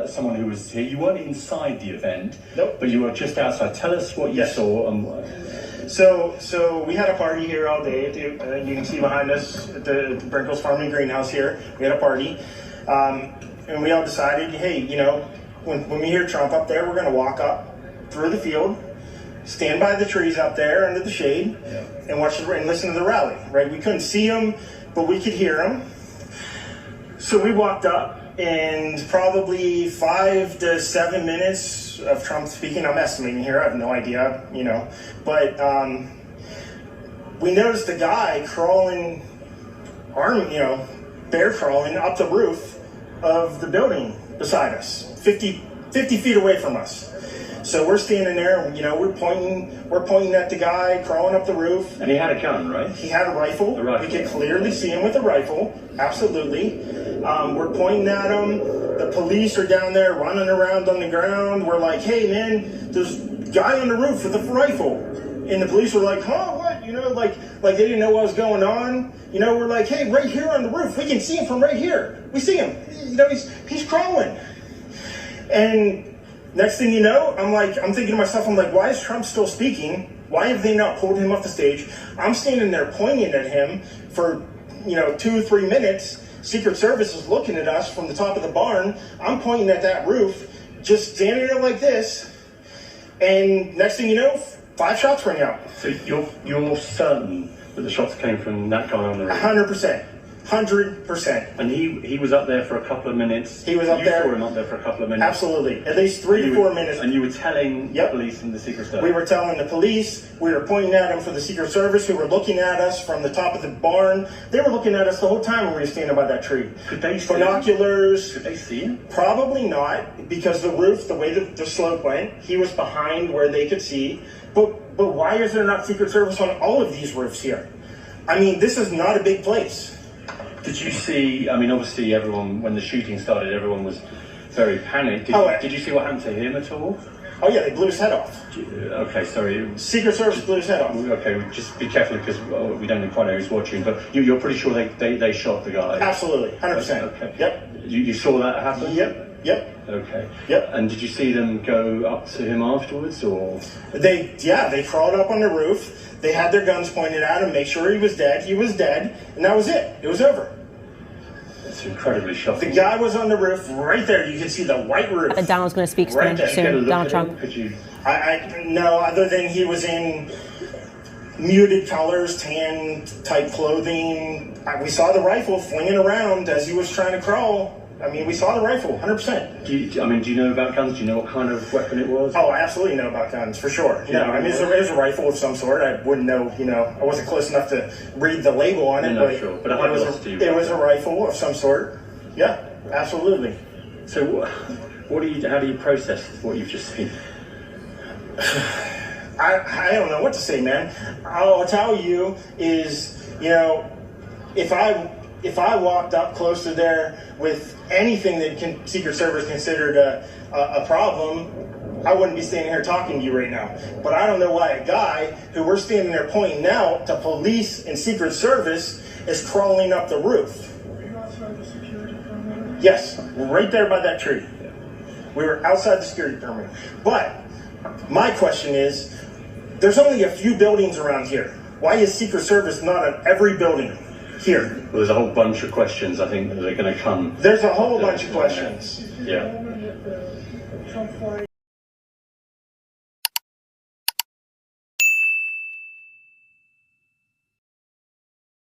Someone who was here, you weren't inside the event, Nope. but you were just outside. Tell us what you saw. So we had a party here all day. You can see behind us at the Brinkles Farming Greenhouse here. We had a party, and we all decided, hey, you know, when we hear Trump up there, we're going to walk up through the field, stand by the trees up there under the shade, and watch and listen to the rally. Right? We couldn't see him, but we could hear him. So we walked up. And probably 5 to 7 minutes of Trump speaking. I'm estimating here. I have no idea, you know. But we noticed a guy crawling, bear crawling up the roof of the building beside us, 50 feet away from us. So we're standing there, and, you know, we're pointing at the guy crawling up the roof. And he had a gun, right? He had a rifle. We could clearly see him with a rifle. Absolutely. We're pointing at him. The police are down there running around on the ground. We're like, hey, man, there's a guy on the roof with a rifle. And the police were like, huh, what? You know, like they didn't know what was going on. You know, we're like, hey, right here on the roof. We can see him from right here. We see him. You know, he's crawling. And next thing you know, I'm thinking to myself, I'm like, why is Trump still speaking? Why have they not pulled him off the stage? I'm standing there pointing at him for, 2 or 3 minutes. Secret Service is looking at us from the top of the barn. I'm pointing at that roof, just standing there like this. And next thing you know, 5 shots rang out. So you're certain that the shots came from that guy on the roof? 100%. 100%. And he was up there for a couple of minutes. He was up there. You saw him up there for a couple of minutes. Absolutely. At least 3 to 4 minutes. And you were telling the police and the Secret Service? We were telling the police. We were pointing at them for the Secret Service, who were looking at us from the top of the barn. They were looking at us the whole time when we were standing by that tree. Could they see binoculars? Could they see him? Probably not, because the roof, the way the slope went, he was behind where they could see. But why is there not Secret Service on all of these roofs here? I mean, this is not a big place. Did you see, obviously everyone, when the shooting started, everyone was very panicked. Did you see what happened to him at all? Oh yeah, they blew his head off. Okay, sorry. Secret Service blew his head off. Okay, just be careful because we don't quite know who's watching, but you're pretty sure they shot the guy? Absolutely, 100%. Okay. Yep. You saw that happen? Yep. Okay. Yep. And did you see them go up to him afterwards, or? They crawled up on the roof. They had their guns pointed at him, make sure he was dead. He was dead, and that was it. It was over. It's incredibly shocking. The guy was on the roof right there. You can see the white roof. Donald's going to speak right soon. Donald Trump. Could you? No, other than he was in muted colors, tan type clothing. We saw the rifle flinging around as he was trying to crawl. We saw the rifle, 100%. Do you know about guns? Do you know what kind of weapon it was? Oh, I absolutely know about guns, for sure. It was a rifle of some sort. I wouldn't know, I wasn't close enough to read the label on it, but it was a rifle of some sort. Yeah, absolutely. So how do you process what you've just seen? I don't know what to say, man. All I'll tell you is, if I walked up close to there with anything that Secret Service considered a problem, I wouldn't be standing here talking to you right now. But I don't know why a guy who we're standing there pointing out to police and Secret Service is crawling up the roof. Were you outside the security perimeter? Yes, right there by that tree. We were outside the security perimeter. But my question is, there's only a few buildings around here. Why is Secret Service not on every building here? Well, there's a whole bunch of questions, I think, that are going to come. There's a whole bunch of questions. Yeah.